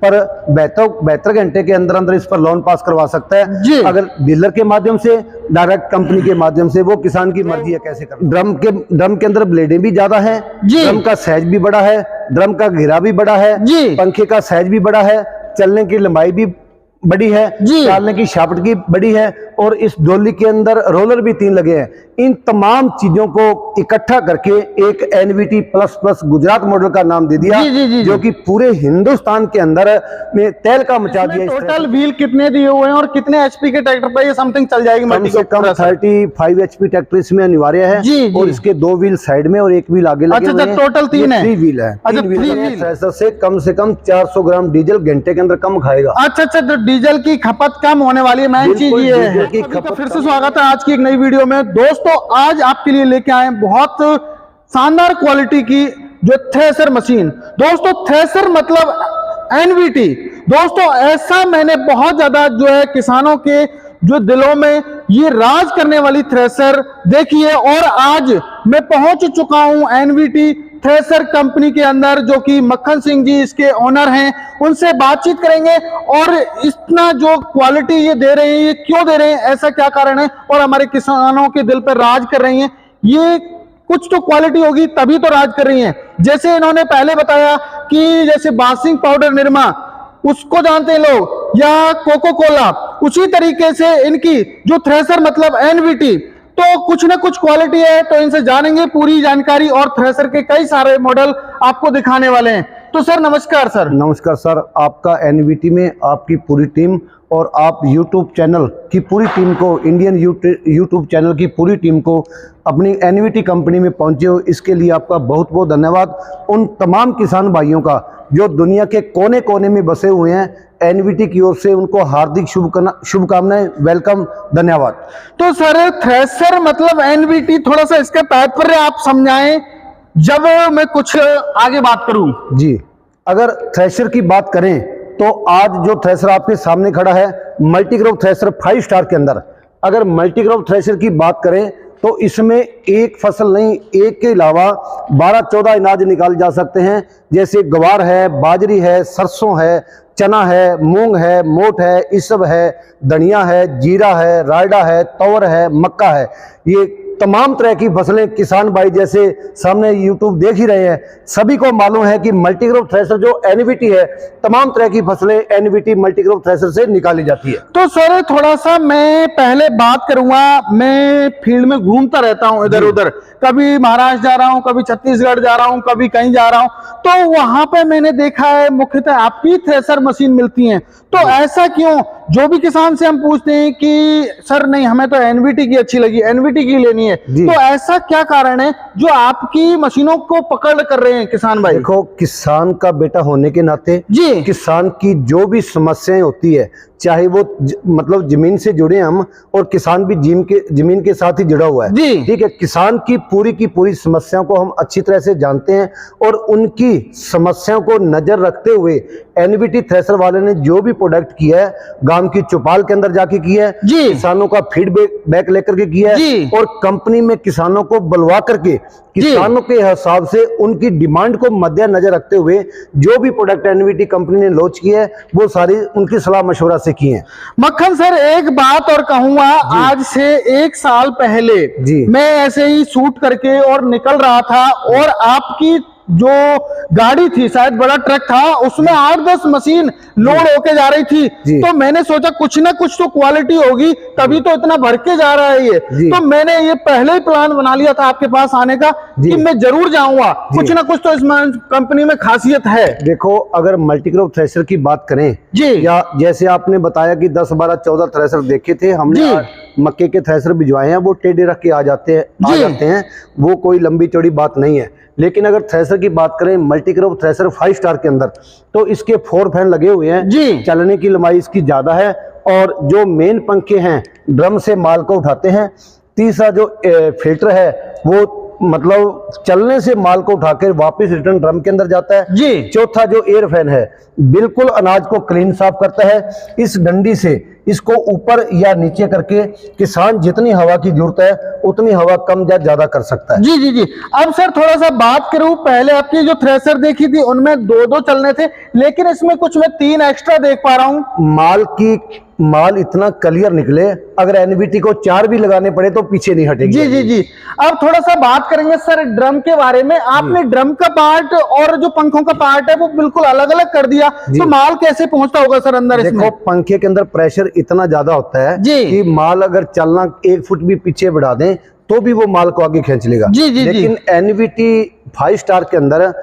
पर 72 घंटे के अंदर अंदर इस पर लोन पास करवा सकता है जी। अगर डीलर के माध्यम से, डायरेक्ट कंपनी के माध्यम से, वो किसान की मर्जी है कैसे करना। ड्रम के अंदर ब्लेडें भी ज्यादा है, ड्रम का साइज भी बड़ा है, ड्रम का घेरा भी बड़ा है, पंखे का साइज भी बड़ा है, चलने की लंबाई भी बड़ी है, डालने की शाफ्ट की बड़ी है, और इस डोली के अंदर रोलर भी 3 लगे हैं। इन तमाम चीजों को इकट्ठा करके एक NVT प्लस गुजरात मॉडल का नाम दे दिया, जो कि पूरे हिंदुस्तान के अंदर में तेल का मचा दिया। टोटल व्हील कितने दिए हुए हैं और कितने HP के ट्रैक्टर पर ये समथिंग चल जाएगी? कम से कम 35 HP ट्रैक्टर इसमें अनिवार्य है, और इसके 2 व्हील साइड में और 1 व्हील आगे लगे हुए हैं। टोटल 3 है, 3 व्हील है। थ्रेशर से कम 400 ग्राम डीजल घंटे के अंदर कम खाएगा। अच्छा, तो डीजल की खपत कम होने वाली है, मेन चीज ये है। फिर से स्वागत है आज की एक नई वीडियो में। दोस्तों आज आपके लिए लेके आए बहुत शानदार क्वालिटी की जो थ्रेशर मशीन। दोस्तों थ्रेशर मतलब NVT। दोस्तों ऐसा मैंने बहुत ज्यादा जो है किसानों के जो दिलों में ये राज करने वाली थ्रेशर देखी है, और आज मैं पहुंच चुका हूं NVT थ्रेशर कंपनी के अंदर, जो कि मक्खन सिंह जी इसके ओनर हैं। उनसे बातचीत करेंगे और इतना जो क्वालिटी ये दे रहे हैं, ये क्यों दे रहे हैं, ऐसा क्या कारण है, और हमारे किसानों के दिल पर राज कर रही हैं। ये कुछ तो क्वालिटी होगी तभी तो राज कर रही हैं। जैसे इन्होंने पहले बताया कि जैसे बासिंग पाउडर निरमा उसको जानते हैं लोग, या कोको कोला, उसी तरीके से इनकी जो थ्रेशर मतलब NVT, तो कुछ ना कुछ क्वालिटी है। तो इनसे जानेंगे पूरी जानकारी, और थ्रेशर के कई सारे मॉडल आपको दिखाने वाले हैं। तो सर नमस्कार। सर नमस्कार सर, आपका NVT में आपकी पूरी टीम और आप YouTube चैनल की पूरी टीम को, इंडियन YouTube चैनल की पूरी टीम को अपनी NVT कंपनी में पहुंचे हो, इसके लिए आपका बहुत बहुत धन्यवाद। उन तमाम किसान भाइयों का जो दुनिया के कोने कोने में बसे हुए हैं, NVT की ओर से उनको हार्दिक शुभकामनाएं, वेलकम, धन्यवाद। तो सर थ्रेशर मतलब NVT, थोड़ा सा इसका तात्पर्य आप समझाएं जब मैं कुछ आगे बात करूं। जी, अगर थ्रेशर की बात करें तो आज जो थ्रेशर आपके सामने खड़ा है मल्टीक्रॉप थ्रेशर 5 स्टार के अंदर, अगर मल्टीक्रॉप थ्रेशर की बात करें तो इसमें एक फसल नहीं, एक के अलावा 12-14 अनाज निकाले जा सकते हैं। जैसे ग्वार है, बाजरी है, सरसों है, चना है, मूंग है, मोट है, इसब है, धनिया है, जीरा है, रायडा है, तवर है, मक्का है। ये तमाम तरह की फसलें किसान भाई जैसे सामने YouTube देख ही रहे हैं, सभी को मालूम है कि मल्टीक्रॉप थ्रेशर जो NVT है, तमाम तरह की फसलें NVT मल्टीक्रॉप थ्रेशर से निकाली जाती है। तो सर थोड़ा सा मैं पहले बात करूंगा, मैं फील्ड में घूमता रहता हूं इधर उधर, कभी महाराष्ट्र जा रहा हूं, कभी छत्तीसगढ़ जा रहा हूं, कभी कहीं जा रहा हूं, तो वहां पे मैंने देखा है मुख्यतः आपकी थ्रेशर मशीन मिलती हैं। तो ऐसा क्यों? जो भी किसान से हम पूछते हैं कि सर नहीं हमें तो NVT की अच्छी लगी, NVT की लेनी है, तो ऐसा क्या कारण है जो आपकी मशीनों को पकड़ कर रहे हैं किसान भाई? देखो, किसान का बेटा होने के नाते जी, किसान की जो भी समस्याएं होती है, चाहे वो मतलब जमीन से जुड़े हम, और किसान भी जमीन के साथ ही जुड़ा हुआ है जी, ठीक है। किसान की पूरी समस्याओं को हम अच्छी तरह से जानते हैं, और उनकी समस्याओं को नजर रखते हुए NVT थ्रेशर वाले ने जो भी प्रोडक्ट किया है, गांव की चौपाल के अंदर जाके किया है, किसानों का फीडबैक लेकर के किया है, और कंपनी में किसानों को बुलवा करके किसानों के हिसाब से उनकी डिमांड को मद्देनजर रखते हुए जो भी प्रोडक्ट NVT कंपनी ने लॉन्च किया है, वो सारी उनकी सलाह मशवरा से किए हैं। मक्खन सर एक बात और कहूंगा, आज से 1 साल पहले मैं ऐसे ही शूट करके और निकल रहा था, और आपकी जो गाड़ी थी, शायद बड़ा ट्रक था, उसमें 8-10 मशीन लोड होके जा रही थी। तो मैंने सोचा कुछ ना कुछ तो क्वालिटी होगी, तभी तो इतना भर के जा रहा है ये। तो मैंने ये पहले ही प्लान बना लिया था आपके पास आने का कि मैं जरूर जाऊंगा, कुछ ना कुछ तो इस कंपनी में खासियत है। देखो, अगर मल्टीक्रॉप थ्रेशर की बात करें जी, या जैसे आपने बताया कि 10, 12, 14 थ्रेशर देखे थे हमने, मक्के के थ्रेशर भिजवाए हैं, वो टेढ़े रख के आ जाते हैं, वो कोई लंबी चौड़ी बात नहीं है। लेकिन अगर थ्रेशर की बात करें मल्टीक्रॉप थ्रेशर 5 स्टार के अंदर, तो इसके 4 फैन लगे हुए हैं जी, चलने की लंबाई इसकी ज्यादा है, और जो मेन पंखे हैं ड्रम से माल को उठाते हैं। तीसरा जो फिल्टर है वो मतलब चलने से माल को उठाकर वापस रिटर्न ड्रम के अंदर जाता है जी। चौथा जो एयर फैन है बिल्कुल अनाज को क्लीन साफ करता है। इस डंडी से इसको ऊपर या नीचे करके किसान जितनी हवा की जरूरत है उतनी हवा कम या ज्यादा कर सकता है। जी जी जी। अब सर थोड़ा सा बात करूं, पहले आपकी जो थ्रेसर देखी थी उनमें दो दो चलने थे, लेकिन इसमें कुछ मैं 3 एक्स्ट्रा देख पा रहा हूं। माल इतना क्लियर निकले, अगर एनवीटी को 4 भी लगाने पड़े तो पीछे नहीं हटेगी। जी जी जी। अब थोड़ा सा बात करेंगे सर ड्रम के बारे में। आपने ड्रम का पार्ट और जो पंखों का पार्ट है वो बिल्कुल अलग अलग कर दिया, तो माल कैसे पहुंचता होगा सर अंदर? देखो पंखे के अंदर प्रेशर इतना ज्यादा होता है कि माल अगर चलना 1 फुट भी पीछे बढ़ा दें तो भी वो माल को आगे खींच लेगा। लेकिन एनवीटी 5 स्टार के अंदर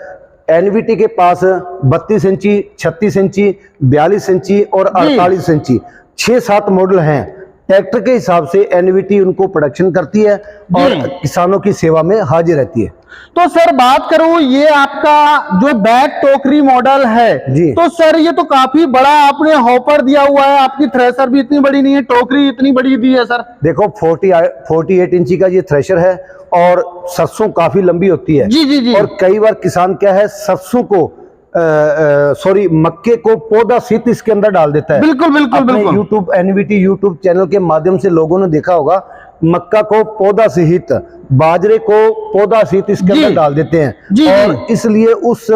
एनवीटी के पास 32 इंची, 36 इंची, 42 इंची और 48 इंची 6-7 मॉडल हैं। ट्रैक्टर के हिसाब से एनवीटी उनको प्रोडक्शन करती है और किसानों की सेवा में हाजिर रहती है। तो सर बात करूं ये आपका जो बैक टोकरी मॉडल है जी, तो सर ये तो काफी बड़ा आपने हॉपर दिया हुआ है। आपकी थ्रेसर भी इतनी बड़ी नहीं है, टोकरी इतनी बड़ी दी है सर। देखो 48 इंची का ये थ्रेशर है और सरसों काफी लंबी होती है। जी जी जी। और कई बार किसान क्या है सरसों को मक्के को पौधा सहित इसके अंदर डाल देता है। बिल्कुल बिल्कुल बिल्कुल। यूट्यूब एनवीटी यूट्यूब चैनल के माध्यम से लोगों ने देखा होगा, मक्का को पौधा सहित, बाजरे को पौधा सहित इसके अंदर डाल देते हैं। और इसलिए उस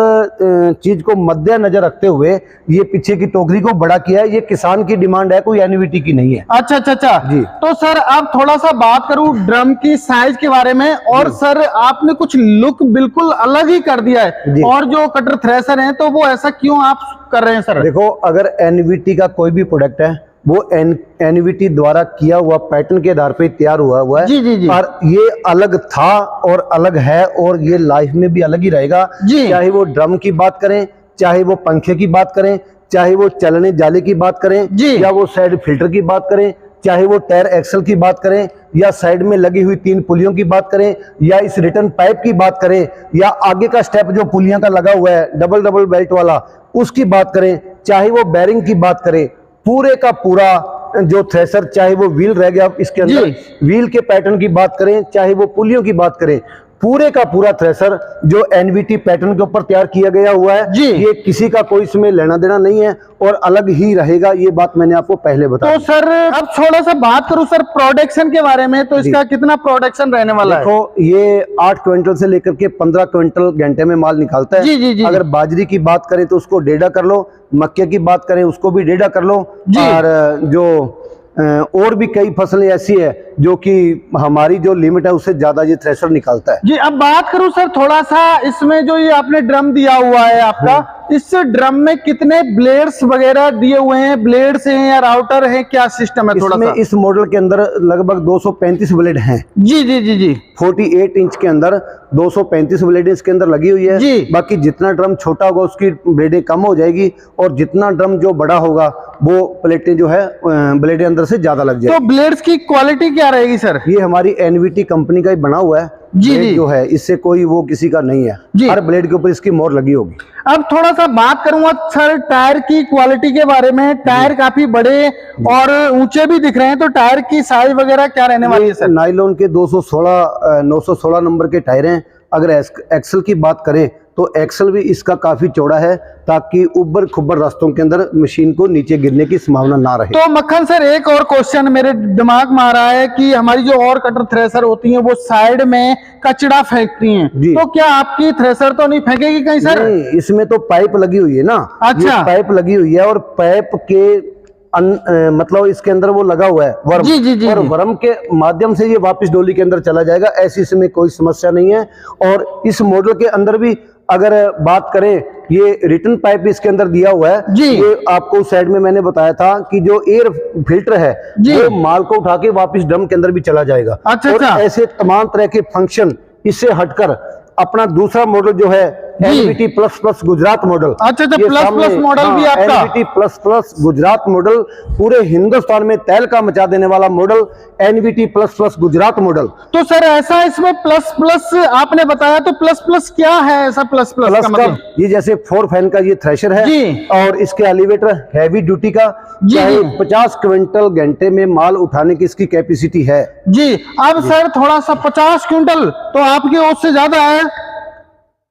चीज को मद्देनजर रखते हुए ये पीछे की टोकरी को बड़ा किया है। ये किसान की डिमांड है, कोई एनवीटी की नहीं है। अच्छा अच्छा अच्छा जी। तो सर अब थोड़ा सा बात करूं ड्रम की साइज के बारे में। और सर आपने कुछ लुक बिल्कुल अलग ही कर दिया है, और जो कटर थ्रेसर है तो वो ऐसा क्यों आप कर रहे हैं सर? देखो अगर एनवीटी का कोई भी प्रोडक्ट है वो एनवीटी द्वारा किया हुआ पैटर्न के आधार पर तैयार हुआ है। जी जी जी। और ये अलग था और अलग है और ये लाइफ में भी अलग ही रहेगा। चाहे वो ड्रम की बात करें, चाहे वो पंखे की बात करें, चाहे वो चलने जाले की बात करें, या वो साइड फिल्टर की बात करें, चाहे वो टायर एक्सल की बात करें, या साइड में लगी हुई 3 पुलियों की बात करें, या इस रिटर्न पाइप की बात करें, या आगे का स्टेप जो पुलियों का लगा हुआ है डबल बेल्ट वाला उसकी बात करें, चाहे वो बैरिंग की बात करें, पूरे का पूरा जो थ्रेसर, चाहे वो व्हील रह गया इसके अंदर, व्हील के पैटर्न की बात करें, चाहे वो पुलियों की बात करें, पूरे का पूरा थ्रेसर जो एनवीटी पैटर्न के ऊपर तैयार किया गया हुआ है, ये किसी का कोई इसमें लेना देना नहीं है और अलग ही रहेगा। ये बात मैंने आपको पहले बताया। तो सर अब थोड़ा सा बात करूं सर प्रोडक्शन के बारे में, तो इसका कितना प्रोडक्शन रहने वाला है? देखो ये 8 क्विंटल से लेकर के 15 क्विंटल घंटे में माल निकालता है। जी। अगर बाजरी की बात करें तो उसको 1.5 कर लो, मक्के की बात करें उसको भी 1.5 कर लो, और जो और भी कई फसलें ऐसी है जो कि हमारी जो लिमिट है उससे ज्यादा ये थ्रेशर निकालता है। जी अब बात करूं सर थोड़ा सा इसमें जो ये आपने ड्रम दिया हुआ है आपका, इस ड्रम में कितने ब्लेड्स वगैरह दिए हुए हैं? ब्लेड्स हैं या राउटर है, क्या सिस्टम है? थोड़ा सा इस मॉडल के अंदर लगभग 235 ब्लेड हैं। जी जी जी जी। 48 इंच के अंदर 235 ब्लेड इसके अंदर लगी हुई है जी। बाकी जितना ड्रम छोटा होगा उसकी ब्लेडें कम हो जाएगी, और जितना ड्रम जो बड़ा होगा वो प्लेटें जो है ब्लेडें अंदर से ज्यादा लग जाएगी। तो ब्लेड्स की क्वालिटी क्या रहेगी सर? ये हमारी एनवीटी कंपनी का ही बना हुआ है जी। जो है इससे कोई वो किसी का नहीं है, हर ब्लेड के ऊपर इसकी मोहर लगी होगी। अब थोड़ा सा बात करूंगा सर टायर की क्वालिटी के बारे में। टायर काफी बड़े और ऊंचे भी दिख रहे हैं, तो टायर की साइज वगैरह क्या रहने वाली है सर? नाइलॉन के 916 नंबर के टायर हैं। अगर एक्सल की बात करें तो एक्सल भी इसका काफी चौड़ा है ताकि उबर खुबर रास्तों के अंदर मशीन को नीचे गिरने की संभावना ना रहे। तो मक्खन सर एक और क्वेश्चन मेरे दिमाग में आ रहा है कि हमारी जो और कटर थ्रेसर होती हैं वो साइड में कचरा फेंकती हैं, तो क्या आपकी थ्रेसर तो नहीं फेंकेगी कहीं सर? नहीं, इसमें तो पाइप लगी हुई है ना। अच्छा, पाइप लगी हुई है और पाइप के मतलब इसके अंदर वो लगा हुआ है वर्म। जी, और वर्म के माध्यम से ये वापस डोली के अंदर चला जाएगा, ऐसी इसमें कोई समस्या नहीं है। और इस मॉडल के अंदर भी अगर बात करें, ये रिटर्न पाइप इसके अंदर दिया हुआ है जी। ये आपको साइड में मैंने बताया था कि जो एयर फिल्टर है वो माल को उठा के वापस ड्रम के अंदर भी चला जाएगा। अच्छा, और ऐसे तमाम तरह के फंक्शन इससे हटकर अपना दूसरा मॉडल जो है NVT plus plus Gujarat model. अच्छा, प्लस प्लस मॉडल भी आपका, NVT plus plus Gujarat model, पूरे हिंदुस्तान में तहलका मचा देने वाला model, NVT plus plus Gujarat model. तो सर ऐसा इसमें प्लस प्लस आपने बताया, तो प्लस प्लस क्या है ऐसा प्लस प्लस का मतलब? ये जैसे 4 फैन का ये थ्रेशर है जी, और इसके एलिवेटर हैवी ड्यूटी का, चाहे 50 क्विंटल घंटे में माल उठाने की इसकी कैपेसिटी है जी। अब सर थोड़ा सा 50 क्विंटल तो आपकी ओर से ज्यादा है।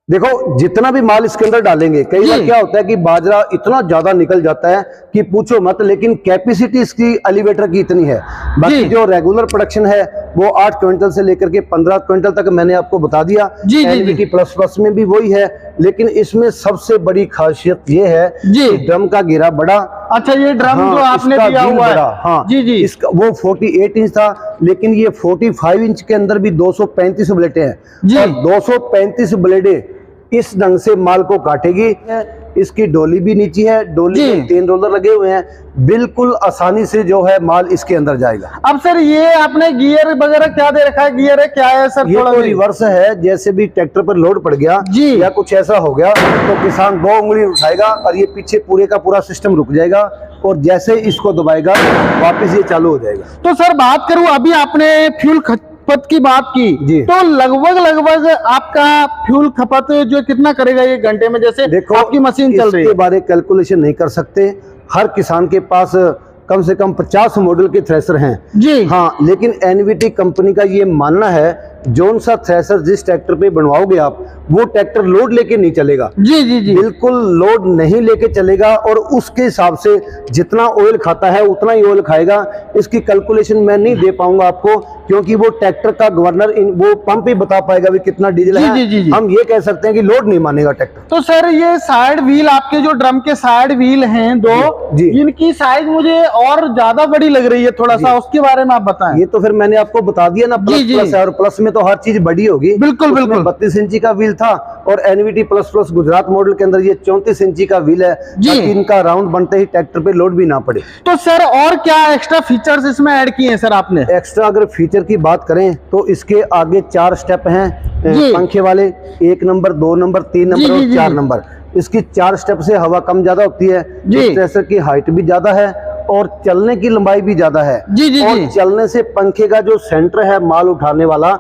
देखो जितना भी माल इसके अंदर डालेंगे, कई बार क्या होता है कि बाजरा इतना ज्यादा निकल जाता है कि पूछो मत, लेकिन कैपेसिटी इसकी एलिवेटर की इतनी है। बाकी जो रेगुलर प्रोडक्शन है वो 8 क्विंटल से लेकर के 15 क्विंटल तक मैंने आपको बता दिया। एनवीटी प्लस प्लस में भी वही है, लेकिन इसमें सबसे बड़ी खासियत ये है कि ड्रम का घेरा बड़ा। अच्छा, ये ड्रम जो आपने दिया हुआ है, हाँ जी जी, इसका वो 48 इंच था, लेकिन ये 45 इंच के अंदर भी 235 ब्लेडें हैं और 235 ब्लेडें इस ढंग से माल को काटेगी। इसकी डोली भी नीचे है, डोली में 3 रोलर लगे हुए हैं, बिल्कुल आसानी से जो है माल इसके अंदर जाएगा। अब सर ये आपने गियर वगैरह क्या दे रखा है? गियर है क्या है सर? ये तो रिवर्स है, जैसे भी ट्रैक्टर पर लोड पड़ गया जी या कुछ ऐसा हो गया तो किसान 2 उंगली उठाएगा और ये पीछे पूरे का पूरा सिस्टम रुक जाएगा और जैसे इसको दबाएगा वापस ये चालू हो जाएगा। तो सर बात करूं, अभी आपने फ्यूल खपत की बात की, तो लगभग आपका फ्यूल खपत जो कितना करेगा ये घंटे में? जैसे देखो आपकी मशीन चल रही है, इसके बारे कैलकुलेशन नहीं कर सकते। हर किसान के पास कम से कम 50 मॉडल के थ्रेशर हैं जी, हाँ, लेकिन एनवीटी कंपनी का ये मानना है जोन सा थ्रेशर जिस ट्रैक्टर पे बनवाओगे आप, वो ट्रैक्टर लोड लेके नहीं चलेगा। जी जी जी, बिल्कुल लोड नहीं लेके चलेगा और उसके हिसाब से जितना ऑयल खाता है उतना ही ऑयल खाएगा। इसकी कैलकुलेशन मैं नहीं दे पाऊंगा आपको, क्योंकि वो ट्रैक्टर का गवर्नर वो पंप ही बता पाएगा भी कितना डीजल है। जी जी जी, हम ये कह सकते हैं कि लोड नहीं मानेगा ट्रैक्टर। तो सर ये साइड व्हील, आपके जो ड्रम के साइड व्हील हैं 2 जी, इनकी साइज मुझे और ज्यादा बड़ी लग रही है, थोड़ा सा उसके बारे में आप बताएं। ये तो फिर मैंने आपको बता दिया ना, प्लस प्लस है और प्लस में तो हर चीज बड़ी होगी। बिल्कुल बिल्कुल, 32 इंची का व्हील था और NVT plus plus Gujarat model के अंदर ये 34 इंची का व्हील है, ताकि इनका राउंड बनते ही ट्रैक्टर पे लोड भी ना पड़े। तो सर और क्या एक्स्ट्रा फीचर्स इसमें ऐड किए हैं सर आपने? एक्स्ट्रा अगर फीचर की बात करें तो इसके आगे 4 स्टेप हैं पंखे वाले, 1 नंबर, 2 नंबर, 3 नंबर और 4 नंबर। इसकी 4 स्टेप से हवा कम ज्यादा होती है, थ्रेशर की हाइट भी ज्यादा है और चलने की लंबाई भी ज्यादा है। जी जी, और चलने से पंखे का जो सेंटर है माल उठाने वाला,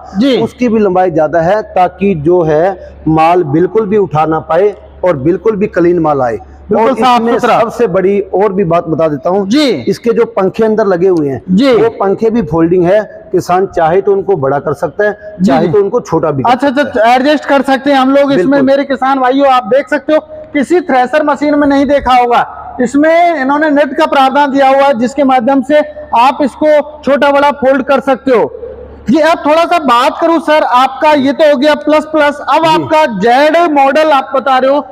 उसकी भी लंबाई ज्यादा है, ताकि जो है माल बिल्कुल भी उठा ना पाए और बिल्कुल भी क्लीन माल आए। और इसमें सबसे बड़ी और भी बात बता देता हूँ जी, इसके जो पंखे अंदर लगे हुए हैं वो पंखे भी फोल्डिंग है। किसान चाहे तो उनको बड़ा कर सकता है, चाहे तो उनको छोटा भी। अच्छा, एडजस्ट कर सकते हैं हम लोग इसमें। मेरे किसान भाइयों, आप देख सकते हो, किसी थ्रेशर मशीन में नहीं देखा होगा, इसमें इन्होंने नेट का प्रावधान दिया हुआ है जिसके माध्यम से आप इसको छोटा बड़ा फोल्ड कर सकते हो जी। अब थोड़ा सा बात करूं सर, आपका ये तो हो गया प्लस प्लस, अब आपका जेड मॉडल आप बता रहे हो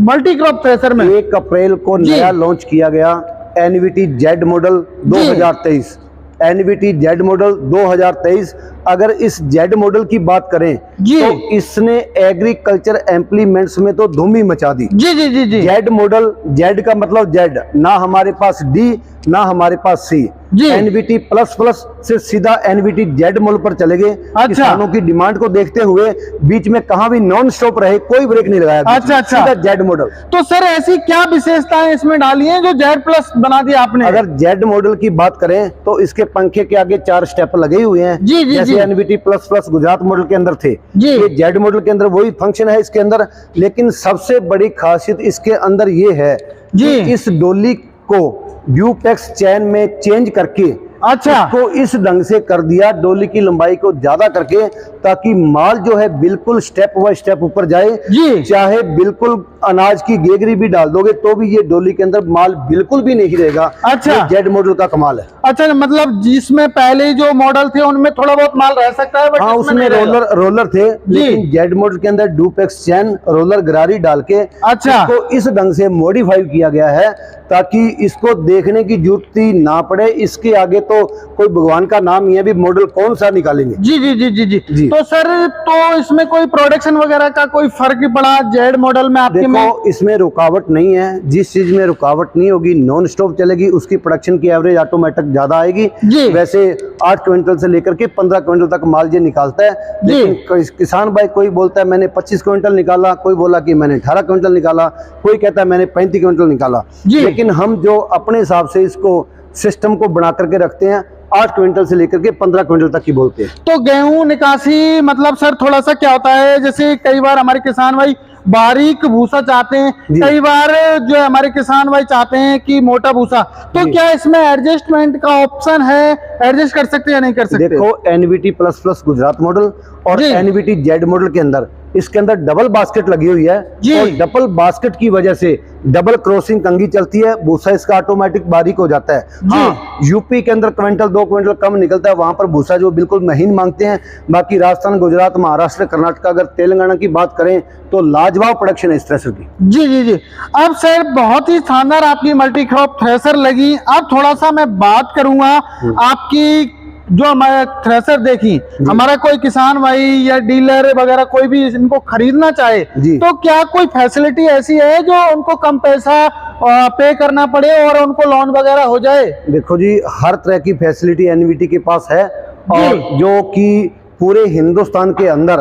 मल्टी क्रॉप थ्रेशर में 1 अप्रैल को नया लॉन्च किया गया NVT Z model 2023। NVT Z model 2023, अगर इस जेड मॉडल की बात करें तो इसने एग्रीकल्चर इम्प्लीमेंट्स में तो धूम ही मचा दी। जी जी जी जी, जेड मॉडल, जेड का मतलब जेड, ना हमारे पास डी ना हमारे पास सी। एनवीटी प्लस प्लस से सीधा एनवीटी जेड मॉडल पर चले गए। किसानों की डिमांड को देखते हुए बीच में कहां भी नॉन स्टॉप रहे, कोई ब्रेक नहीं लगाया। अच्छा, सीधा जेड मॉडल। तो सर ऐसी क्या विशेषताएं इसमें डाली हैं जो जेड प्लस बना दिया आपने? अगर जेड मॉडल की बात करें तो इसके पंखे के आगे 4 स्टेप लगे हुए हैं, जैसे NVT plus plus Gujarat model के अंदर थे। ये जेड मॉडल के अंदर वही फंक्शन है इसके अंदर, लेकिन सबसे बड़ी खासियत इसके अंदर ये है कि इस डोली को ड्यूपेक्स चैन में चेंज करके इसको इस ढंग से कर दिया, डोली की लंबाई को ज्यादा करके, ताकि माल जो है बिल्कुल स्टेप बाय स्टेप ऊपर जाए। चाहे बिल्कुल अनाज की गेगरी भी डाल दोगे तो भी ये डोली के अंदर माल बिल्कुल भी नहीं रहेगा। अच्छा, जेड मॉडल का कमाल है। अच्छा, मतलब जिसमें पहले जो मॉडल थे उनमें थोड़ा बहुत माल रह सकता है, हाँ, उसमें रोलर थे, लेकिन जेड मॉडल के अंदर ड्यूपेक्स चैन रोलर गरारी डाल के इसको इस ढंग से मॉडिफाई किया गया है ताकि इसको देखने की जरूरत ही ना पड़े। इसके आगे तो कोई भगवान का नाम ही है, भी मॉडल कौन सा निकालेंगे। जी जी जी जी जी, जी। तो सर, तो इसमें कोई प्रोडक्शन वगैरह का कोई फर्क पड़ा जेड मॉडल में आपके? देखो, इसमें रुकावट नहीं है। जिस चीज में रुकावट नहीं होगी, नॉन स्टॉप चलेगी, उसकी प्रोडक्शन की एवरेज ऑटोमेटिक ज्यादा आएगी। वैसे 8 क्विंटल से लेकर के 15 क्विंटल तक माल ये निकालता है। लेकिन किसान भाई कोई बोलता है मैंने 25 क्विंटल निकाला, कोई बोला कि मैंने 18 क्विंटल निकाला, कोई कहता है मैंने 35 क्विंटल निकाला। लेकिन हम जो अपने हिसाब से इसको सिस्टम को बना करके रखते हैं 8 क्विंटल से लेकर के 15 क्विंटल तक की बोलते हैं। तो गेहूं निकासी मतलब सर थोड़ा सा क्या होता है, जैसे कई बार हमारे किसान भाई बारीक भूसा चाहते हैं, कई बार जो हमारे किसान भाई चाहते हैं कि मोटा भूसा, तो क्या इसमें एडजस्टमेंट का ऑप्शन है, एडजस्ट कर सकते हैं या नहीं कर सकते? देखो NVT प्लस गुजरात मॉडल और NVT जेड मॉडल के अंदर इसके अंदर डबल बास्केट लगी हुई है और डबल बास्केट की वजह से डबल क्रॉसिंग कंघी चलती है, भूसा इसका ऑटोमेटिक बारीक हो जाता है। हाँ, यूपी के अंदर क्विंटल 2 क्विंटल कम निकलता है, वहां पर भूसा जो बिल्कुल महीन मांगते हैं। बाकी राजस्थान, गुजरात, महाराष्ट्र, कर्नाटक, अगर तेलंगाना की बात करें तो लाजवाब प्रोडक्शन है इस थ्रेसर की। जी। अब सर बहुत ही शानदार आपकी मल्टी क्रॉप थ्रेसर लगी। अब थोड़ा सा मैं बात करूंगा आपकी जो हमारा थ्रेसर देखी, हमारा कोई किसान भाई या डीलर वगैरह कोई भी इनको खरीदना चाहे तो क्या कोई फैसिलिटी ऐसी है जो उनको कम पैसा पे करना पड़े और उनको लोन वगैरह हो जाए? देखो जी, हर तरह की फैसिलिटी NVT के पास है और जो कि पूरे हिंदुस्तान के अंदर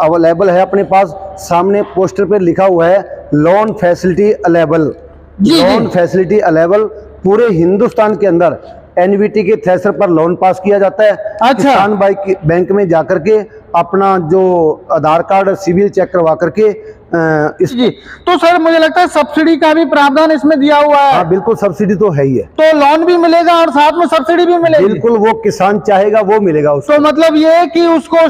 अवेलेबल है। अपने पास सामने पोस्टर पे लिखा हुआ है loan facility available. Loan facility available पूरे हिंदुस्तान के अंदर NVT के थ्रेसर पर लोन पास किया जाता है। अच्छा। किसान भाई बैंक में जाकर के अपना जो आधार कार्ड सिविल चेक करवा करके तो सर मुझे लगता है सब्सिडी का भी प्रावधान इसमें दिया हुआ है। हाँ बिल्कुल, सब्सिडी तो है ही है। तो लोन भी मिलेगा और साथ में सब्सिडी भी मिलेगी? बिल्कुल, वो किसान चाहेगा वो मिलेगा उसको। तो मतलब ये कि उसको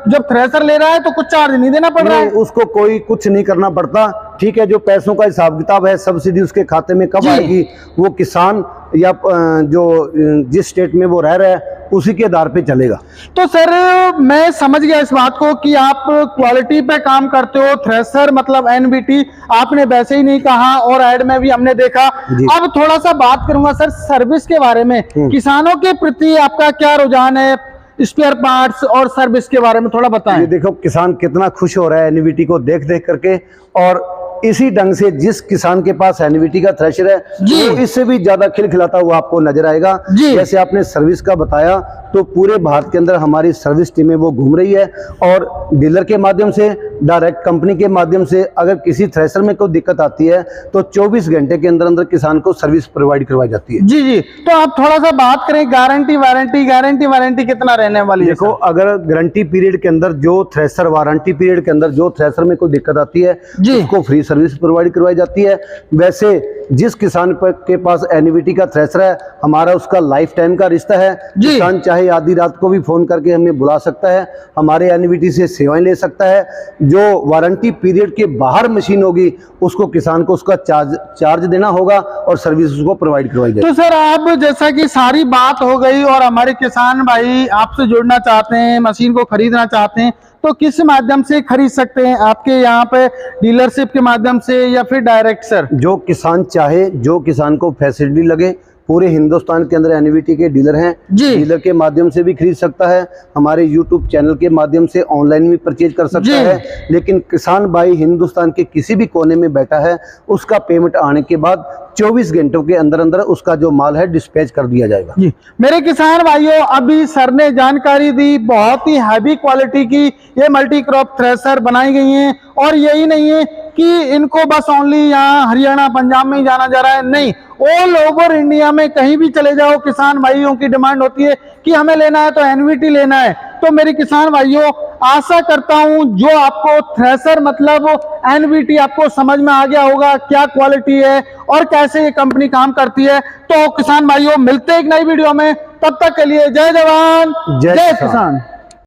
जब थ्रेसर ले रहा है तो कुछ चार्ज नहीं देना पड़ रहा है? उसको कोई कुछ नहीं करना पड़ता। ठीक है, जो पैसों का हिसाब किताब है, सब्सिडी उसके खाते में कब आएगी वो किसान या जो जिस स्टेट में वो रह रहा है उसी के आधार पे चलेगा। तो सर मैं समझ गया इस बात को कि आप क्वालिटी पे काम करते हो। थ्रेसर मतलब NVT आपने वैसे ही नहीं कहा और ऐड में भी हमने देखा। अब थोड़ा सा बात करूंगा सर सर्विस के बारे में। किसानों के प्रति आपका क्या रुझान है, स्पेयर पार्ट्स और सर्विस के बारे में थोड़ा बताएं। देखो किसान कितना खुश हो रहा है NVT को देख देख करके, और इसी ढंग से जिस किसान के पास NVT का थ्रेशर है वो इससे भी ज्यादा खिलखिलाता हुआ आपको नजर आएगा। जैसे आपने सर्विस का बताया, तो पूरे भारत के अंदर हमारी सर्विस टीमें वो घूम रही है और डीलर के माध्यम से, डायरेक्ट कंपनी के माध्यम से अगर किसी थ्रेशर में कोई दिक्कत आती है तो 24 घंटे के अंदर अंदर किसान को सर्विस प्रोवाइड करवाई जाती है। जी। तो आप थोड़ा सा बात करें गारंटी वारंटी कितना रहने वाली है? देखो, अगर गारंटी पीरियड के अंदर जो थ्रेशर, वारंटी पीरियड के अंदर जो थ्रेशर में कोई दिक्कत आती है उसको फ्री सर्विस प्रोवाइड करवाई जाती है। वैसे जिस किसान के पास NVT का थ्रेशर है, हमारा उसका लाइफ टाइम का रिश्ता है। किसान चाहे आधी रात को भी फोन करके हमें बुला सकता है, हमारे NVT से सेवाएं ले सकता है। जो वारंटी पीरियड के बाहर मशीन होगी उसको किसान को उसका चार्ज देना होगा और सर्विस उसको प्रोवाइड करवाई जाएगी। तो सर आप जैसा कि सारी बात हो गई और हमारे किसान भाई आपसे जुड़ना चाहते हैं, मशीन को खरीदना चाहते हैं, तो किस माध्यम से खरीद सकते हैं? आपके यहाँ पे डीलरशिप के माध्यम से या फिर डायरेक्ट? सर जो किसान चाहे, जो किसान को फैसिलिटी लगे, पूरे हिंदुस्तान के अंदर NVT के डीलर हैं, डीलर के माध्यम से भी खरीद सकता है, हमारे YouTube चैनल के माध्यम से ऑनलाइन भी परचेज कर सकता है। लेकिन किसान भाई हिंदुस्तान के किसी भी कोने में बैठा है, उसका पेमेंट आने के बाद 24 घंटों के अंदर अंदर उसका जो माल है डिस्पैच कर दिया जाएगा। मेरे किसान भाइयों, अभी सर ने जानकारी दी, बहुत ही हैवी क्वालिटी की ये मल्टी क्रॉप थ्रेसर बनाई गई है। और यही नहीं है कि इनको बस ओनली यहाँ हरियाणा पंजाब में ही जाना जा रहा है, नहीं, ऑल ओवर इंडिया में कहीं भी चले जाओ किसान भाइयों की डिमांड होती है कि हमें लेना है तो NVT लेना है। तो मेरे किसान भाइयों, आशा करता हूं जो आपको थ्रेसर मतलब NVT आपको समझ में आ गया होगा, क्या क्वालिटी है और कैसे ये कंपनी काम करती है। तो किसान भाइयों, मिलते हैं एक नई वीडियो में, तब तक के लिए जय जवान जय किसान।